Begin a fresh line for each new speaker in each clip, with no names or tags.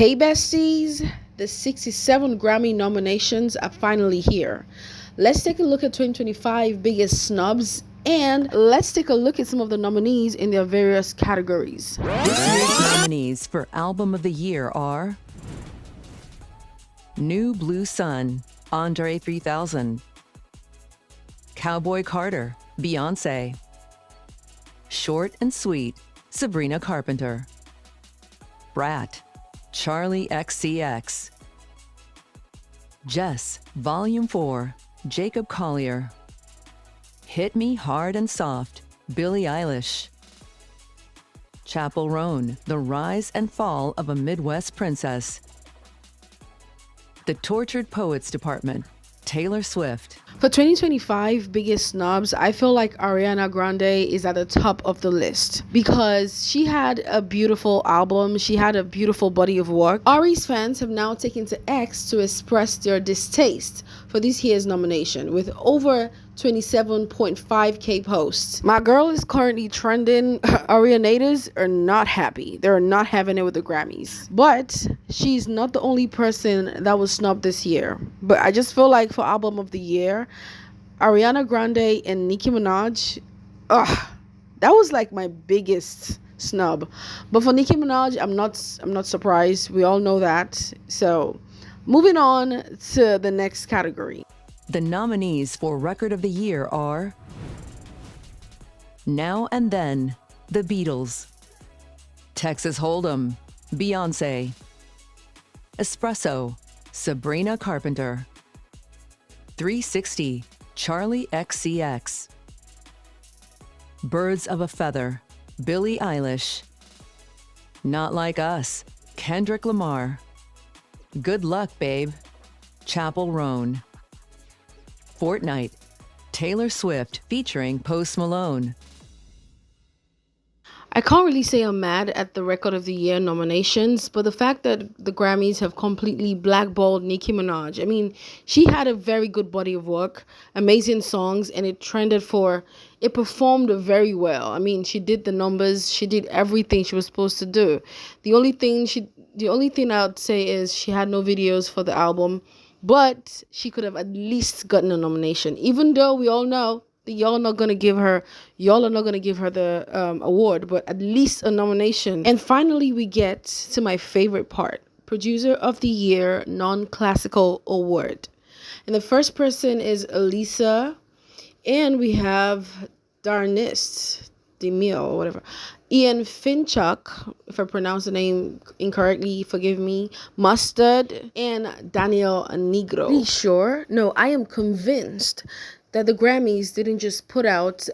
Hey besties, the 67 Grammy nominations are finally here. Let's take a look at 2025 biggest snubs and let's take a look at some of the nominees in their various categories.
This year's nominees for Album of the Year are New Blue Sun, Andre 3000, Cowboy Carter, Beyonce, Short and Sweet, Sabrina Carpenter, Brat, Charlie XCX, Jess, Volume 4, Jacob Collier, Hit Me Hard and Soft, Billie Eilish, Chappell Roan, The Rise and Fall of a Midwest Princess, The Tortured Poets Department, Taylor Swift.
For 2025 biggest snubs, I feel like Ariana Grande is at the top of the list because she had a beautiful album. She had a beautiful body of work. Ari's fans have now taken to X to express their distaste for this year's nomination with over 27.5k posts. My girl is currently trending. Arianators are not happy. They're not having it with the Grammys. But she's not the only person that was snubbed this year. But I just feel like for album of the year, Ariana Grande and Nicki Minaj, that was like my biggest snub. But for Nicki Minaj, I'm not surprised. We all know that. So moving on to the next category.
The nominees for Record of the Year are Now and Then, The Beatles, Texas Hold'em, Beyonce, Espresso, Sabrina Carpenter, 360, Charlie XCX, Birds of a Feather, Billie Eilish, Not Like Us, Kendrick Lamar, Good Luck Babe, Chappell Roan, Fortnite, Taylor Swift featuring Post Malone.
I can't really say I'm mad at the Record of the Year nominations, but the fact that the Grammys have completely blackballed Nicki Minaj. I mean, she had a very good body of work, amazing songs, and it performed very well. I mean, she did the numbers, she did everything she was supposed to do. The only thing I would say is she had no videos for the album, but she could have at least gotten a nomination, even though we all know y'all are not gonna give her the award, but at least a nomination. And finally, we get to my favorite part: Producer of the Year Non-Classical Award. And the first person is Elisa, and we have Darnist Demille or whatever, Ian Finchuk, if I pronounce the name incorrectly, forgive me, Mustard, and Daniel Negro. Pretty sure, no, I am convinced that the Grammys didn't just put out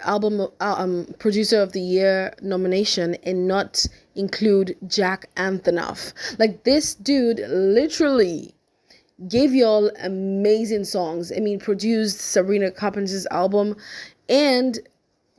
Producer of the Year nomination and not include Jack Antonoff. Like, this dude literally gave y'all amazing songs. I mean, produced Sabrina Carpenter's album and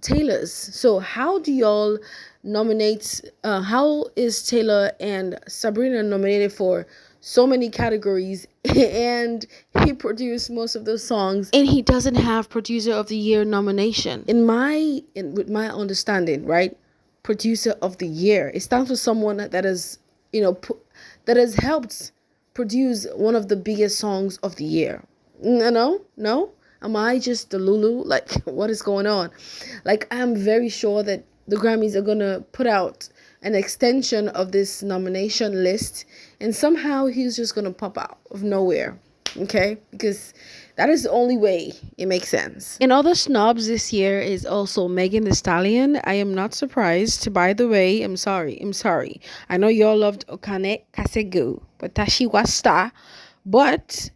Taylor's. So how do y'all nominate, how is Taylor and Sabrina nominated for so many categories and he produced most of those songs and he doesn't have Producer of the Year nomination? With my understanding, right? Producer of the Year, it stands for someone that has, that has helped produce one of the biggest songs of the year. No? Am I just the Lulu? Like, what is going on? Like, I'm very sure that the Grammys are going to put out an extension of this nomination list, and somehow he's just going to pop out of nowhere, okay? Because that is the only way it makes sense. In other snubs this year is also Megan Thee Stallion. I am not surprised. By the way, I'm sorry. I know y'all loved Okane Kasegu, but Tashi Wasta, but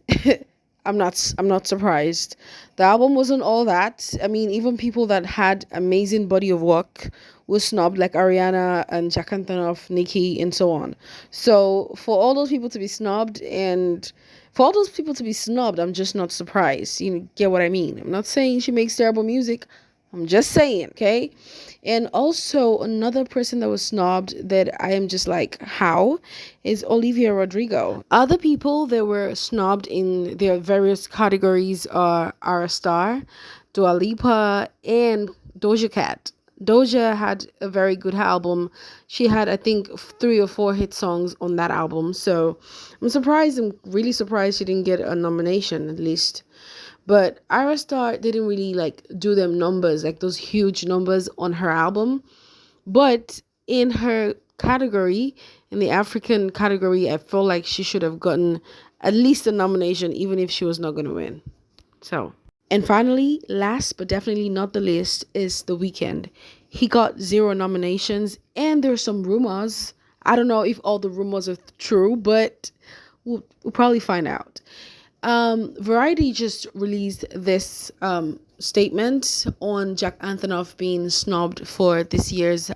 I'm not surprised. The album wasn't all that. I mean, even people that had amazing body of work were snubbed, like Ariana and Jack Antonoff, Nicki, and so on. So for all those people to be snubbed, I'm just not surprised. You get what I mean? I'm not saying she makes terrible music. I'm just saying, okay? And also another person that was snubbed that I am just like, how, is Olivia Rodrigo. Other people that were snubbed in their various categories are Ara Star, Dua Lipa, and Doja Cat. Doja had a very good album. She had, I think, 3 or 4 hit songs on that album. So I'm surprised. I'm really surprised she didn't get a nomination at least. But Ira Star didn't really like do them numbers, like those huge numbers on her album. But in her category, in the African category, I feel like she should have gotten at least a nomination, even if she was not going to win. So, and finally, last but definitely not the least, is The Weeknd. He got 0 nominations, and there's some rumors. I don't know if all the rumors are true, but we'll probably find out. Variety just released this statement on Jack Antonoff being snubbed for this year's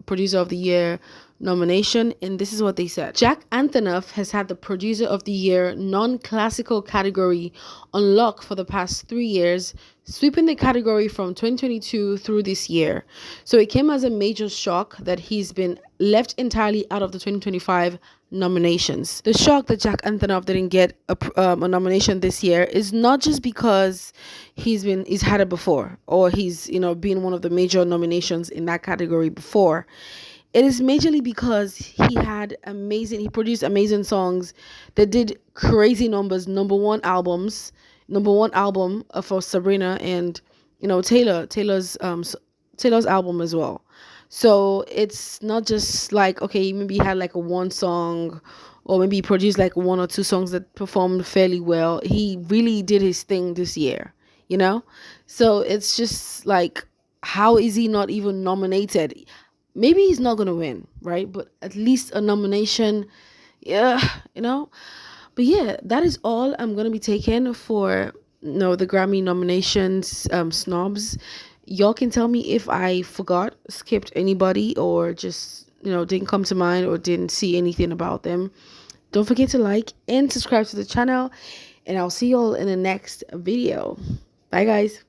Producer of the Year nomination, and this is what they said. Jack Antonoff has had the Producer of the Year non-classical category on lock for the past 3 years, sweeping the category from 2022 through this year. So it came as a major shock that he's been left entirely out of the 2025 nominations. The shock that Jack Antonoff didn't get a nomination this year is not just because he's had it before, or he's been one of the major nominations in that category before. It is majorly because he produced amazing songs that did crazy numbers, number one album for Sabrina, and Taylor's album as well. So it's not just like, okay, maybe he had like a one song, or maybe he produced like 1 or 2 songs that performed fairly well. He really did his thing this year, you know? So it's just like, how is he not even nominated? Maybe he's not gonna win, right? But at least a nomination, yeah. But yeah, that is all I'm gonna be taking for the Grammy nominations, snobs. Y'all can tell me if I forgot, skipped anybody, or just didn't come to mind, or didn't see anything about them. Don't forget to like and subscribe to the channel, and I'll see y'all in the next video. Bye, guys.